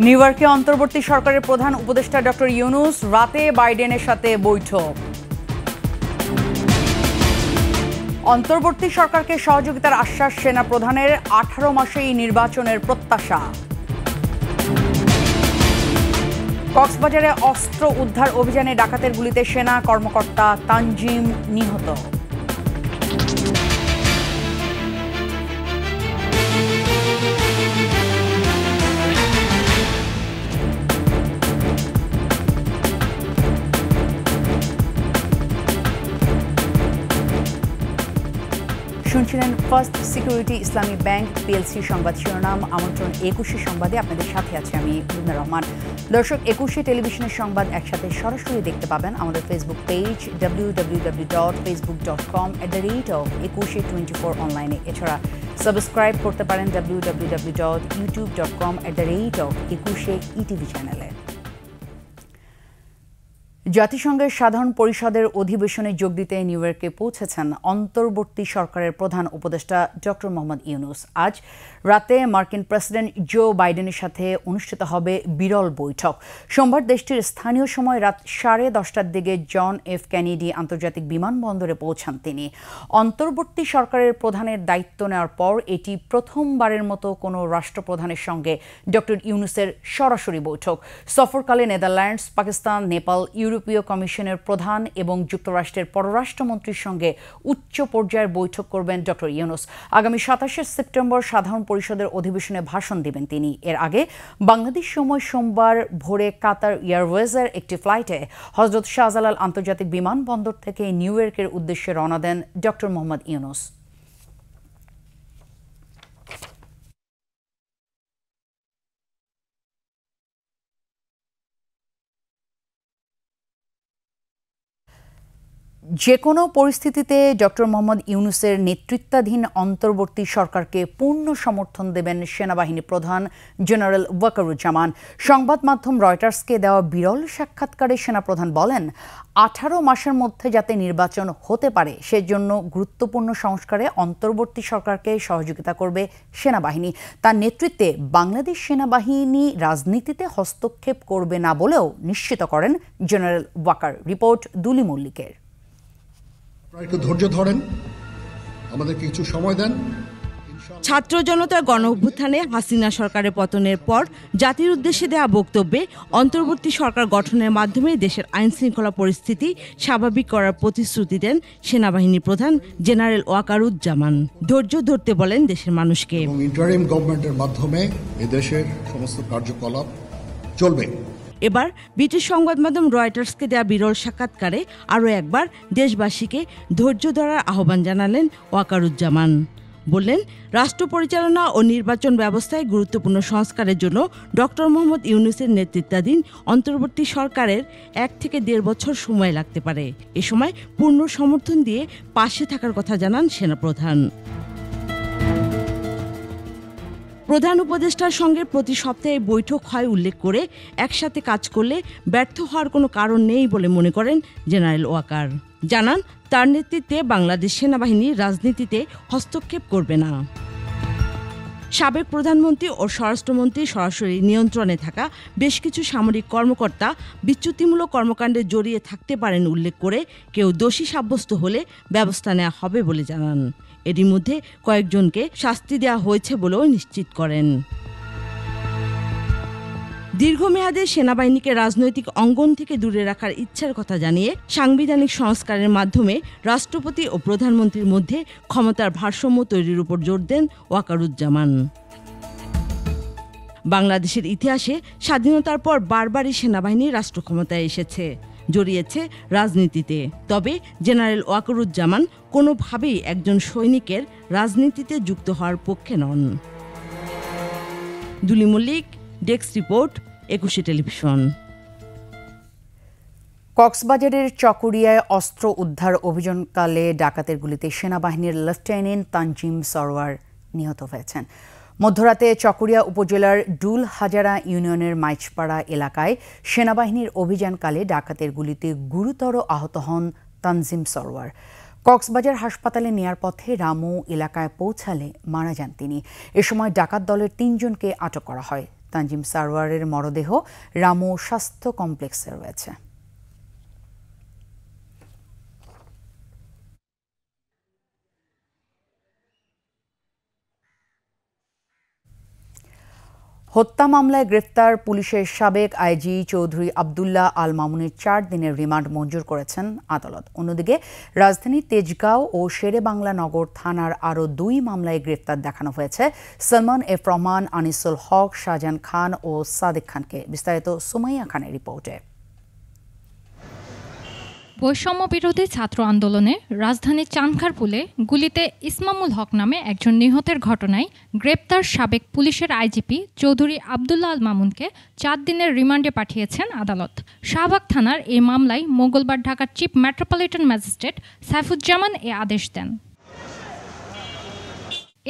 New ইয়র্কে অন্তর্বর্তী সরকারের প্রধান উপদেষ্টা ডক্টর ইউনূস রাতে বাইডেনের সাথে বৈঠক। অন্তর্বর্তী সরকারকে সহযোগিতার আশ্বাস সেনা প্রধানের, 18 মাসেই নির্বাচনের প্রত্যাশা। কক্সবাজারে অস্ত্র উদ্ধার অভিযানে ডাকাতের গুলিতে সেনা কর্মকর্তা তানজিম নিহত। শুনছিলেন ফার্স্ট সিকিউরিটি ইসলামী ব্যাংক পিএলসি সংবাদ শিরোনাম। আমন্ত্রণ 21 সংবাদে আপনাদের সাথে আছে আমি মুন্না রহমান। দর্শক, 21 টেলিভিশনের সংবাদ একসাথে সরাসরি দেখতে পাবেন আমাদের ফেসবুক পেজ www.facebook.com/2124 অনলাইনে। এছাড়া সাবস্ক্রাইব করতে পারেন www.youtube.com/21ETV চ্যানেলে। জাতিসংঘের সাধারণ পরিষদের অধিবেশনে যোগ দিতে নিউ ইয়র্কে পৌঁছেছেন অন্তর্বর্তী সরকারের প্রধান উপদেষ্টা ডক্টর মোহাম্মদ ইউনূস। আজ রাতে মার্কিন প্রেসিডেন্ট জো বাইডেনের সাথে অনুষ্ঠিত হবে বিরল বৈঠক। সোমবার দেশটির স্থানীয় সময় রাত 10:30টার দিকে জন এফ কেনেডি আন্তর্জাতিক বিমানবন্দরে পৌঁছান তিনি। অন্তর্বর্তী সরকারের প্রধানের দায়িত্ব নেওয়ার পর এটি প্রথমবারের মতো কোনো রাষ্ট্রপ্রধানের সঙ্গে ডক্টর ইউনূসের সরাসরি বৈঠক। সফরকালে নেদারল্যান্ডস, পাকিস্তান, নেপাল, ইউরোপীয় কমিশনের প্রধান এবং যুক্তরাষ্ট্রের পররাষ্ট্রমন্ত্রীর সঙ্গে উচ্চ পর্যায়ের বৈঠক করবেন ডক্টর ইউনূস। আগামী 27 সেপ্টেম্বর সাধারণ পরিষদের অধিবেশনে ভাষণ দেবেন তিনি। এর আগে বাংলাদেশ সময় সোমবার ভোরে কাতার এয়ারওয়েজের একটি ফ্লাইটে হজরত শাহজালাল আন্তর্জাতিক বিমানবন্দর থেকে নিউ ইয়র্কের উদ্দেশ্যে রওনা দেন ডক্টর মোহাম্মদ ইউনূস। যে কোনো পরিস্থিতিতে ডক্টর মোহাম্মদ ইউনূসের নেতৃত্বাধীন অন্তর্বর্তী সরকারকে পূর্ণ সমর্থন দেবেন সেনাবাহিনী প্রধান জেনারেল ওয়াকারুজ্জামান। সংবাদ মাধ্যম রয়টার্সকে দেওয়া বিরল সাক্ষাৎকারে সেনাপ্রধান বলেন, 18 মাসের মধ্যে যাতে নির্বাচন হতে পারে সেজন্য গুরুত্বপূর্ণ সংস্কারে অন্তর্বর্তী সরকারকে সহযোগিতা করবে সেনাবাহিনী। তার নেতৃত্বে বাংলাদেশ সেনাবাহিনী রাজনীতিতে হস্তক্ষেপ করবে না বলেও নিশ্চিত করেন জেনারেল ওয়াকার। রিপোর্ট দুলি মল্লিকের। একটু ধৈর্য ধরেন, আমাদেরকে কিছু সময় দেন। ছাত্র জনতার গণ অভ্যুত্থানে হাসিনা সরকারের পতনের পর জাতির উদ্দেশ্যে দেওয়া বক্তব্যে অন্তর্বর্তী সরকার গঠনের মাধ্যমে দেশের আইন শৃঙ্খলা পরিস্থিতি স্বাভাবিক করার প্রতিশ্রুতি দেন সেনাবাহিনী প্রধান জেনারেল ওয়াকারুজ্জামান। ধৈর্য ধরতে বলেন দেশের মানুষকে। ইন্টারিম গভর্নমেন্টের মাধ্যমে এদেশের সমস্ত কার্যকলাপ চলবে। এবার ব্রিটিশ সংবাদ মাধ্যম রয়টার্সকে দেওয়া বিরল সাক্ষাৎকারে আরও একবার দেশবাসীকে ধৈর্য ধরার আহ্বান জানালেন ওয়াকারুজ্জামান। বললেন, রাষ্ট্র পরিচালনা ও নির্বাচন ব্যবস্থায় গুরুত্বপূর্ণ সংস্কারের জন্য ডক্টর মোহাম্মদ ইউনূসের নেতৃত্বাধীন অন্তর্বর্তী সরকারের 1 থেকে 1.5 বছর সময় লাগতে পারে। এ সময় পূর্ণ সমর্থন দিয়ে পাশে থাকার কথা জানান সেনাপ্রধান। প্রধান উপদেষ্টার সঙ্গে প্রতি সপ্তাহে বৈঠক হয় উল্লেখ করে একসাথে কাজ করলে ব্যর্থ হওয়ার কোনো কারণ নেই বলে মনে করেন জেনারেল ওয়াকার। জানান, তার নেতৃত্বে বাংলাদেশ সেনাবাহিনী রাজনীতিতে হস্তক্ষেপ করবে না। সাবেক প্রধানমন্ত্রী ও স্বরাষ্ট্রমন্ত্রী সরাসরি নিয়ন্ত্রণে থাকা বেশ কিছু সামরিক কর্মকর্তা বিচ্যুতিমূলক কর্মকাণ্ডে জড়িয়ে থাকতে পারেন উল্লেখ করে কেউ দোষী সাব্যস্ত হলে ব্যবস্থা নেওয়া হবে বলে জানান। এরই মধ্যে কয়েকজনকে শাস্তি দেওয়া হয়েছে বলেও নিশ্চিত করেন। দীর্ঘমেয়াদে সেনাবাহিনীকে রাজনৈতিক অঙ্গন থেকে দূরে রাখার ইচ্ছার কথা জানিয়ে সাংবিধানিক সংস্কারের মাধ্যমে রাষ্ট্রপতি ও প্রধানমন্ত্রীর মধ্যে ক্ষমতার ভারসাম্য তৈরির উপর জোর দেন ওয়াকারুজ্জামান। বাংলাদেশের ইতিহাসে স্বাধীনতার পর বারবারই সেনাবাহিনী রাষ্ট্র ক্ষমতায় এসেছে, জড়িয়েছে রাজনীতিতে। তবে জেনারেল ওয়াকারুজ্জামান কোনোভাবেই একজন সৈনিকের রাজনীতিতে যুক্ত হওয়ার পক্ষে নন। দুলি মল্লিক, ডেস্ক রিপোর্ট, 21 টেলিভিশন। কক্সবাজারের চকরিয়ায় অস্ত্র উদ্ধার অভিযানকালে ডাকাতের গুলিতে সেনাবাহিনীর লেফটেন্যান্ট তানজিম সরওয়ার নিহত হয়েছেন। মধ্যরাতে চকরিয়া উপজেলার ডুল হাজারা ইউনিয়নের মাইচপাড়া এলাকায় সেনাবাহিনীর অভিযানকালে ডাকাতের গুলিতে গুরুতর আহত হন তানজিম সরওয়ার। কক্সবাজার হাসপাতালে নেয়ার পথে রামু এলাকায় পৌঁছালে মারা যান তিনি। এ সময় ডাকাত দলের 3 জনকে আটক করা হয়। তানজিম সারওয়ারের মরদেহ রামু স্বাস্থ্য কমপ্লেক্সে রয়েছে। হত্যা মামলায় গ্রেফতার পুলিশের সাবেক আইজি চৌধুরী আবদুল্লাহ আল মামুনের 4 দিনের রিমান্ড মঞ্জুর করেছেন আদালত। অন্যদিকে রাজধানীর তেজগাঁও ও শেরেবাংলা নগর থানার আরও 2 মামলায় গ্রেফতার দেখানো হয়েছে সলমান এফ রহমান, আনিসুল হক, শাহজাহান খান ও সাদেক খানকে। বিস্তারিত সুমাইয়া খানের রিপোর্টে। বৈষম্য বিরোধী ছাত্র আন্দোলনে রাজধানীর চানখারপুলে গুলিতে ইসমামুল হক নামে একজন নিহতের ঘটনায় গ্রেপ্তার সাবেক পুলিশের আইজিপি চৌধুরী আবদুল্লাহ আল মামুনকে 4 দিনের রিমান্ডে পাঠিয়েছেন আদালত। শাহবাগ থানার এই মামলায় মঙ্গলবার ঢাকার চিফ মেট্রোপলিটন ম্যাজিস্ট্রেট সাইফুজ্জামান এ আদেশ দেন।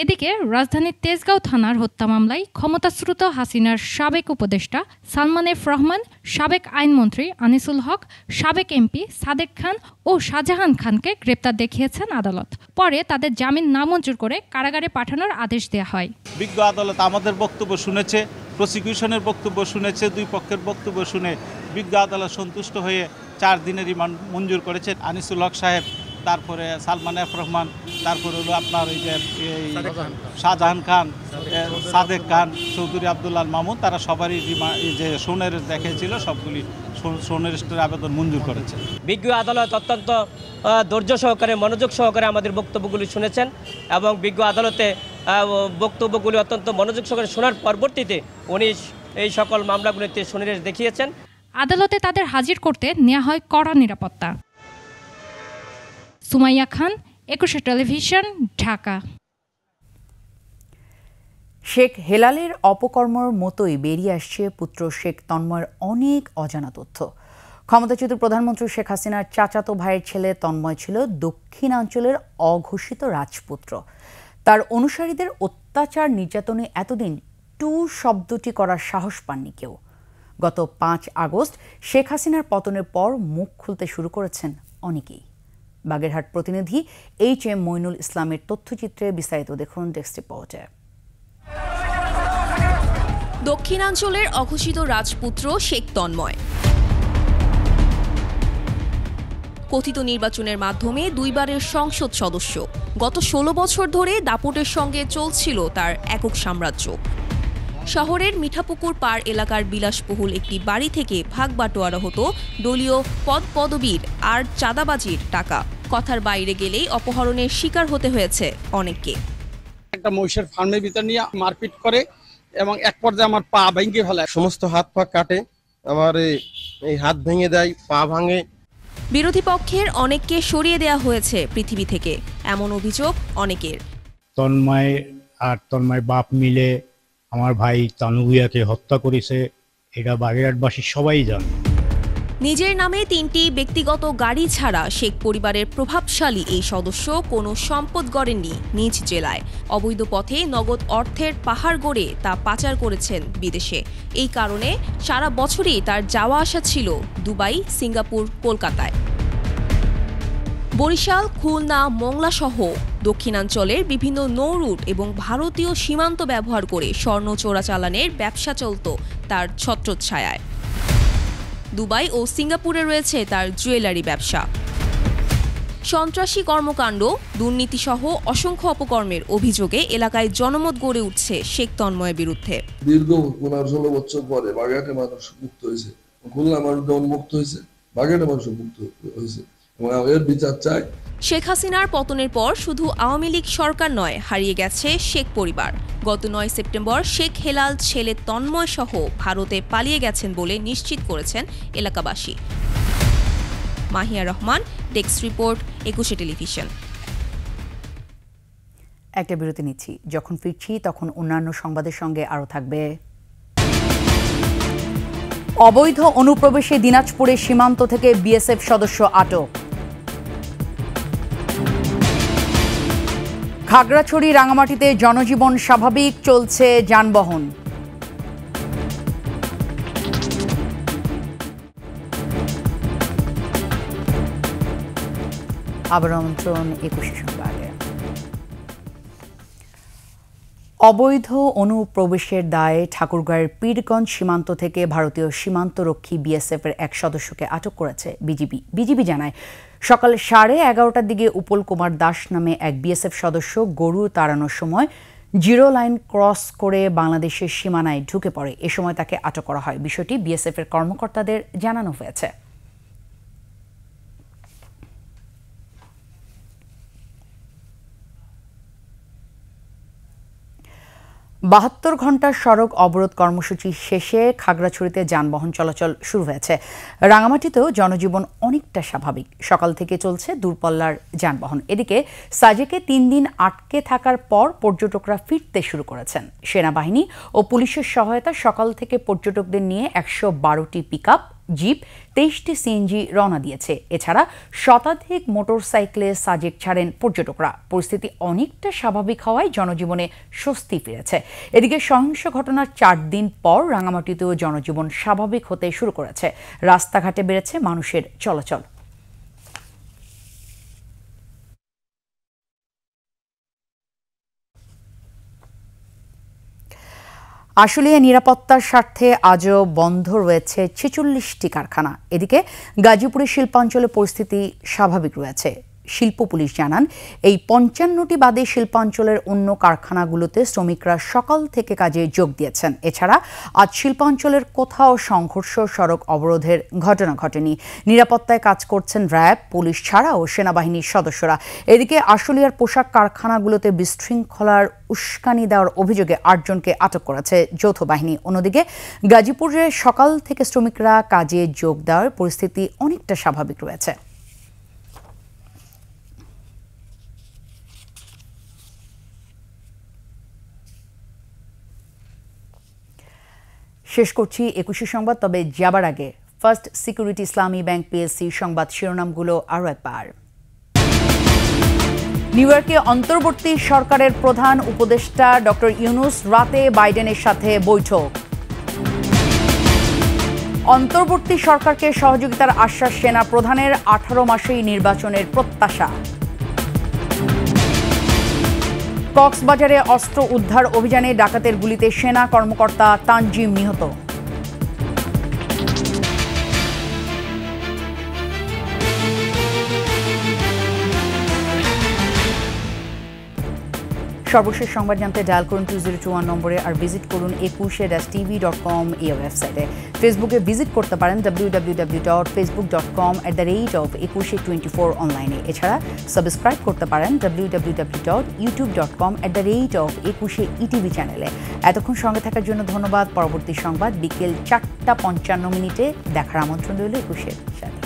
এদিকে রাজধানীর তেজগাঁও থানার হত্যা মামলায় ক্ষমতাচ্যুত হাসিনার সাবেক উপদেষ্টা সালমান এফ রহমান, সাবেক আইনমন্ত্রী আনিসুল হক, সাবেক এমপি সাদেক খান ও শাহজাহান খানকে গ্রেপ্তার দেখিয়েছেন আদালত। পরে তাদের জামিন নামঞ্জুর করে কারাগারে পাঠানোর আদেশ দেওয়া হয়। বিজ্ঞ আদালত আমাদের বক্তব্য শুনেছে, প্রসিকিউশনের বক্তব্য শুনেছে, 2 পক্ষের বক্তব্য শুনে বিজ্ঞ আদালত সন্তুষ্ট হয়ে 4 দিনের রিমান্ড মঞ্জুর করেছেন। আনিসুল হক সাহেব, তারপরে সালমান এফ রহমান, তারপরে হলো আপনার এই যে শাহজাহান খান, সাদেক খান, চৌধুরী আবদুল্লাহ আল মামুন, তারা সবারই যে সোনের দেখেছিল সবগুলি সোনেরেস্টের আবেদন মঞ্জুর করেছে। বিজ্ঞ আদালত অত্যন্ত ধৈর্য সহকারে, মনোযোগ সহকারে আমাদের বক্তব্যগুলি শুনেছেন এবং বিজ্ঞ আদালতে বক্তব্যগুলি অত্যন্ত মনোযোগ সহকারে শোনার পরবর্তীতে উনি এই সকল মামলাগুলিতে সোনেরেস দেখিয়েছেন। আদালতে তাদের হাজির করতে নেওয়া হয় কড়া নিরাপত্তা। সুমাইয়া খান, 21 টেলিভিশন, ঢাকা। শেখ হেলালের অপকর্মর মতোই বেরিয়ে আসছে পুত্র শেখ তন্ময়ের অনেক অজানা তথ্য। ক্ষমতাচ্যুত প্রধানমন্ত্রী শেখ হাসিনার চাচাতো ভাইয়ের ছেলে তন্ময় ছিল দক্ষিণাঞ্চলের অঘোষিত রাজপুত্র। তার অনুসারীদের অত্যাচার নির্যাতনে এতদিন টু শব্দটি করার সাহস পাননি কেউ। গত 5 আগস্ট শেখ হাসিনার পতনের পর মুখ খুলতে শুরু করেছেন অনেকেই। বাগেরহাট প্রতিনিধি HM মইনুল ইসলামের তথ্যচিত্রে বিস্তারিত দেখুন ডেস্ক রিপোর্টে। দক্ষিণাঞ্চলের অঘোষিত রাজপুত্র শেখ তন্ময় কথিত নির্বাচনের মাধ্যমে 2 বারের সংসদ সদস্য। গত 16 বছর ধরে দাপটের সঙ্গে চলছিল তার একক সাম্রাজ্য। শহরের মিঠাপুকুর পাড় এলাকার বিলাসবহুল একটি বাড়ি থেকে ভাগ বাটোয়ারা হতো দলীয় পদপদবীর আর চাঁদাবাজির টাকা। কথার বাইরে গেলেই অপহরণের শিকার হতে হয়েছে অনেককে। একটা মহিষের ফার্মের ভিতর নিয়ে মারপিট করে এবং এক পর্যায়ে আমার পা ভেঙে ফেলায়, সমস্ত হাত পা কাটে, আমার এই হাত ভেঙে দেয়, পা ভাঙে। বিরোধী পক্ষের অনেককে সরিয়ে দেওয়া হয়েছে পৃথিবী থেকে, এমন অভিযোগ অনেকের। তন্ময় আর তন্ময় বাপ মিলে আমার ভাই তানুভূয়াকে হত্যা করেছে, এটা বাগেরহাটবাসী সবাই জানে। নিজের নামে 3টি ব্যক্তিগত গাড়ি ছাড়া শেখ পরিবারের প্রভাবশালী এই সদস্য কোনো সম্পদ গড়েননি নিজ জেলায়। অবৈধ পথে নগদ অর্থের পাহাড় গড়ে তা পাচার করেছেন বিদেশে। এই কারণে সারা বছরই তার যাওয়া আসা ছিল দুবাই, সিঙ্গাপুর, কলকাতায়। বরিশাল, খুলনা, মোংলা সহ দক্ষিণাঞ্চলের বিভিন্ন নৌ রুট এবং ভারতীয় সীমান্ত ব্যবহার করে স্বর্ণ চোরাচালানের ব্যবসা চলত তার ছত্রচ্ছায়ায়। দুবাই ও সিঙ্গাপুরে রয়েছে তার জুয়েলারি ব্যবসা। সন্ত্রাসী কর্মকাণ্ড, দুর্নীতিসহ অসংখ্য অপকর্মের অভিযোগে এলাকায় জনমত গড়ে উঠছে শেখ তন্ময়ের বিরুদ্ধে। দীর্ঘ 15-16 বছর পরে বাগেরহাটের মানুষ মুক্ত হয়েছে, খুলনা মানুষ যেমন মুক্ত হয়েছে, বাগেরহাটের মানুষ মুক্ত হয়েছে। এর বিচার চাই। শেখ হাসিনার পতনের পর শুধু আওয়ামী লীগ সরকার নয়, হারিয়ে গেছে শেখ পরিবার। গত 9 সেপ্টেম্বর শেখ হেলাল ছেলে তন্ময় সহ ভারতে পালিয়ে গেছেন বলে নিশ্চিত করেছেন এলাকাবাসী। Mahiya Rahman, desk report, 21 television. একটা বিরতি নিচ্ছি, যখন ফিরছি তখন অন্যান্য সংবাদের সঙ্গে আরও থাকবে। অবৈধ অনুপ্রবেশে দিনাজপুরে সীমান্ত থেকে বিএসএফ সদস্য আটক। খাগড়াছড়ি রাঙামাটিতে জনজীবন স্বাভাবিক, চলছে যানবাহন। আবার আমন্ত্রণ 21 সংবাদে। অবৈধ অনুপ্রবেশের দায়ে ঠাকুরগাঁয়ের পীরগঞ্জ সীমান্ত থেকে ভারতীয় সীমান্তরক্ষী বিএসএফ এর এক সদস্যকে আটক করেছে বিজিবি জানায় সকাল 11:30টার দিকে উপল কুমার দাস নামে এক বিএসএফ সদস্য গরু তাড়ানোর সময় জিরো লাইন ক্রস করে বাংলাদেশের সীমানায় ঢুকে পড়ে। এ সময় তাকে আটক করা হয়। বিষয়টি বিএসএফ এর কর্মকর্তাদের জানানো হয়েছে। বাহাত্তর ঘণ্টার সড়ক অবরোধ কর্মসূচি শেষে খাগড়াছড়িতে যানবাহন চলাচল শুরু হয়েছে। রাঙামাটিতেও জনজীবন অনেকটা স্বাভাবিক। সকাল থেকে চলছে দূরপাল্লার যানবাহন। এদিকে সাজেকে 3 দিন আটকে থাকার পর পর্যটকরা ফিরতে শুরু করেছেন। সেনাবাহিনী ও পুলিশের সহায়তা সকাল থেকে পর্যটকদের নিয়ে 112টি পিকআপ, জিপ, 23টি সিএনজি রওনা দিয়েছে। এছাড়া শতাধিক মোটরসাইকেলে সাজেক ছাড়েন পর্যটকরা। পরিস্থিতি অনেকটা স্বাভাবিক হওয়ায় জনজীবনে স্বস্তি ফিরেছে। এদিকে সহিংস ঘটনার 4 দিন পর রাঙামাটিতেও জনজীবন স্বাভাবিক হতে শুরু করেছে। রাস্তাঘাটে বেড়েছে মানুষের চলাচল। আশুলিয়া নিরাপত্তার স্বার্থে আজও বন্ধ রয়েছে 46টি কারখানা। এদিকে গাজীপুরের শিল্পাঞ্চলে পরিস্থিতি স্বাভাবিক রয়েছে। শিল্প পুলিশ জানান এই 55টি বাদে শিল্পাঞ্চলের অন্য কারখানাগুলোতে শ্রমিকরা সকাল থেকে কাজে যোগ দিয়েছেন। এছাড়া আজ শিল্পাঞ্চলের কোথাও সংঘর্ষ, সড়ক অবরোধের ঘটনা ঘটেনি। নিরাপত্তায় কাজ করছেন র্যাব, পুলিশ ছাড়াও সেনাবাহিনীর সদস্যরা। এদিকে আশুলিয়ার পোশাক কারখানাগুলোতে বিশৃঙ্খলার উস্কানি দেওয়ার অভিযোগে 8 জনকে আটক করেছে যৌথ বাহিনী। অন্যদিকে গাজীপুরে সকাল থেকে শ্রমিকরা কাজে যোগ দেওয়ার পরিস্থিতি অনেকটা স্বাভাবিক রয়েছে। শেষ করছি 21 সংবাদ। তবে যাবার আগে ফার্স্ট সিকিউরিটি ইসলামী ব্যাংক পিএলসি সংবাদ শিরোনামগুলো আরও একবার। নিউ ইয়র্কে অন্তর্বর্তী সরকারের প্রধান উপদেষ্টা ডক্টর ইউনুস রাতে বাইডেনের সাথে বৈঠক। অন্তর্বর্তী সরকারকে সহযোগিতার আশ্বাস সেনা প্রধানের। 18 মাসেই নির্বাচনের প্রত্যাশা। কক্সবাজারে অস্ত্র উদ্ধার অভিযানে ডাকাতের গুলিতে সেনা কর্মকর্তা তানজিম নিহত। সর্বশেষ সংবাদ জানতে ডায়াল করুন 2021 নম্বরে আর ভিজিট করুন 21-tv.com এই ওয়েবসাইটে। ফেসবুকে ভিজিট করতে পারেন www.facebook.com/2124 অনলাইনে। এছাড়া সাবস্ক্রাইব করতে পারেন www.youtube.com/21etv চ্যানেলে। এতক্ষণ সঙ্গে থাকার জন্য ধন্যবাদ। পরবর্তী সংবাদ বিকেল 4:55 দেখার আমন্ত্রণ রইল 21-এর সাথে।